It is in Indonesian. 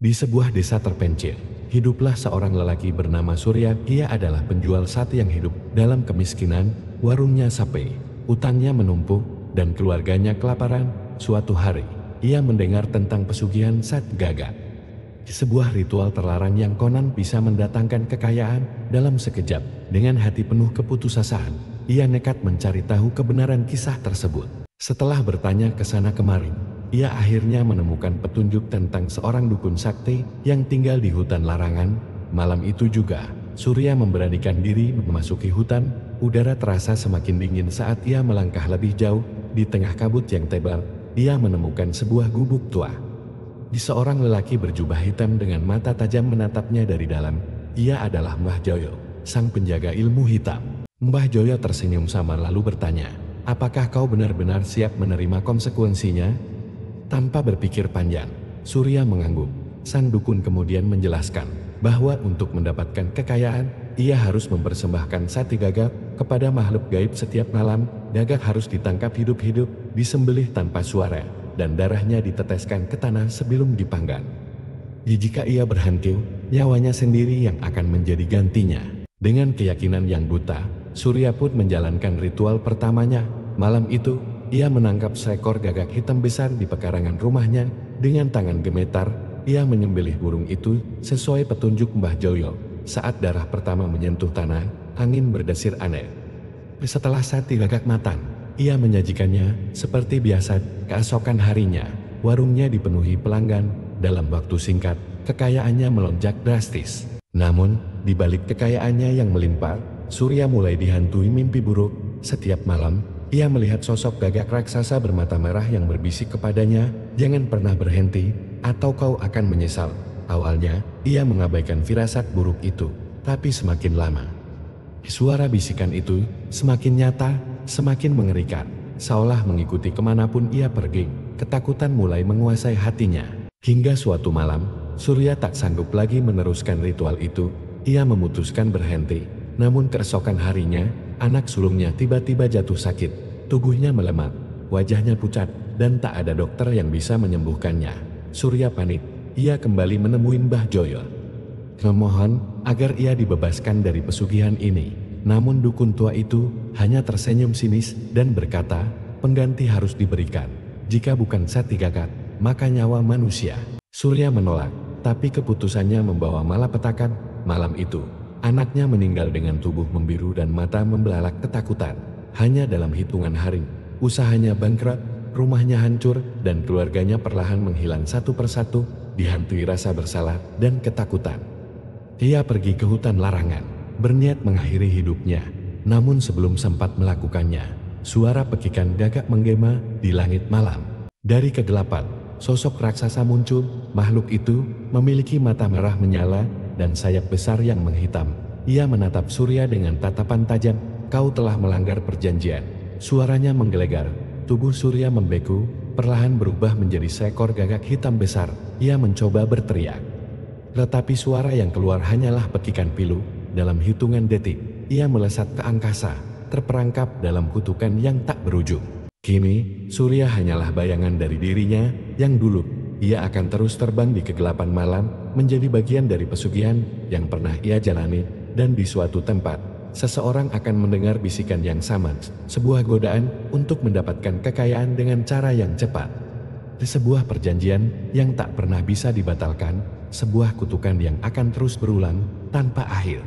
Di sebuah desa terpencil, hiduplah seorang lelaki bernama Surya. Ia adalah penjual sate yang hidup dalam kemiskinan, warungnya sepi, utangnya menumpuk, dan keluarganya kelaparan. Suatu hari, ia mendengar tentang pesugihan Sat Gagak. Sebuah ritual terlarang yang konon bisa mendatangkan kekayaan dalam sekejap. Dengan hati penuh keputusasaan, ia nekat mencari tahu kebenaran kisah tersebut. Setelah bertanya ke sana kemari, ia akhirnya menemukan petunjuk tentang seorang dukun sakti yang tinggal di hutan larangan. Malam itu juga, Surya memberanikan diri memasuki hutan. Udara terasa semakin dingin saat ia melangkah lebih jauh. Di tengah kabut yang tebal, ia menemukan sebuah gubuk tua. Di seorang lelaki berjubah hitam dengan mata tajam menatapnya dari dalam. Ia adalah Mbah Joyo, sang penjaga ilmu hitam. Mbah Joyo tersenyum samar lalu bertanya, "Apakah kau benar-benar siap menerima konsekuensinya?" Tanpa berpikir panjang, Surya mengangguk. Sang dukun kemudian menjelaskan bahwa untuk mendapatkan kekayaan, ia harus mempersembahkan sate gagak kepada makhluk gaib setiap malam. Gagak harus ditangkap hidup-hidup, disembelih tanpa suara, dan darahnya diteteskan ke tanah sebelum dipanggang. Jika ia berhasil, nyawanya sendiri yang akan menjadi gantinya. Dengan keyakinan yang buta, Surya pun menjalankan ritual pertamanya. Malam itu, ia menangkap seekor gagak hitam besar di pekarangan rumahnya. Dengan tangan gemetar, ia menyembelih burung itu sesuai petunjuk Mbah Joyo. Saat darah pertama menyentuh tanah, angin berdesir aneh. Setelah sate gagak matang, ia menyajikannya seperti biasa. Keesokan harinya, warungnya dipenuhi pelanggan. Dalam waktu singkat, kekayaannya melonjak drastis. Namun, di balik kekayaannya yang melimpah, Surya mulai dihantui mimpi buruk. Setiap malam, ia melihat sosok gagak raksasa bermata merah yang berbisik kepadanya, "Jangan pernah berhenti, atau kau akan menyesal." Awalnya, ia mengabaikan firasat buruk itu, tapi semakin lama, suara bisikan itu semakin nyata, semakin mengerikan. Seolah mengikuti kemanapun ia pergi, ketakutan mulai menguasai hatinya. Hingga suatu malam, Surya tak sanggup lagi meneruskan ritual itu. Ia memutuskan berhenti. Namun keesokan harinya, anak sulungnya tiba-tiba jatuh sakit. Tubuhnya melemah, wajahnya pucat, dan tak ada dokter yang bisa menyembuhkannya. Surya panik. Ia kembali menemui Mbah Joyo, memohon agar ia dibebaskan dari pesugihan ini. Namun dukun tua itu hanya tersenyum sinis dan berkata, "Pengganti harus diberikan. Jika bukan sate gagak, maka nyawa manusia." Surya menolak, tapi keputusannya membawa malapetaka. Malam itu, anaknya meninggal dengan tubuh membiru dan mata membelalak ketakutan. Hanya dalam hitungan hari, usahanya bangkrut, rumahnya hancur, dan keluarganya perlahan menghilang satu persatu, dihantui rasa bersalah dan ketakutan. Ia pergi ke hutan larangan, berniat mengakhiri hidupnya. Namun sebelum sempat melakukannya, suara pekikan gagak menggema di langit malam. Dari kegelapan, sosok raksasa muncul. Makhluk itu memiliki mata merah menyala dan sayap besar yang menghitam. Ia menatap Surya dengan tatapan tajam. "Kau telah melanggar perjanjian." Suaranya menggelegar. Tubuh Surya membeku, perlahan berubah menjadi seekor gagak hitam besar. Ia mencoba berteriak, tetapi suara yang keluar hanyalah pekikan pilu. Dalam hitungan detik, ia melesat ke angkasa, terperangkap dalam kutukan yang tak berujung. Kini, Surya hanyalah bayangan dari dirinya yang dulu. Ia akan terus terbang di kegelapan malam, menjadi bagian dari pesugihan yang pernah ia jalani. Dan di suatu tempat, seseorang akan mendengar bisikan yang sama, sebuah godaan untuk mendapatkan kekayaan dengan cara yang cepat. Sebuah perjanjian yang tak pernah bisa dibatalkan, sebuah kutukan yang akan terus berulang tanpa akhir.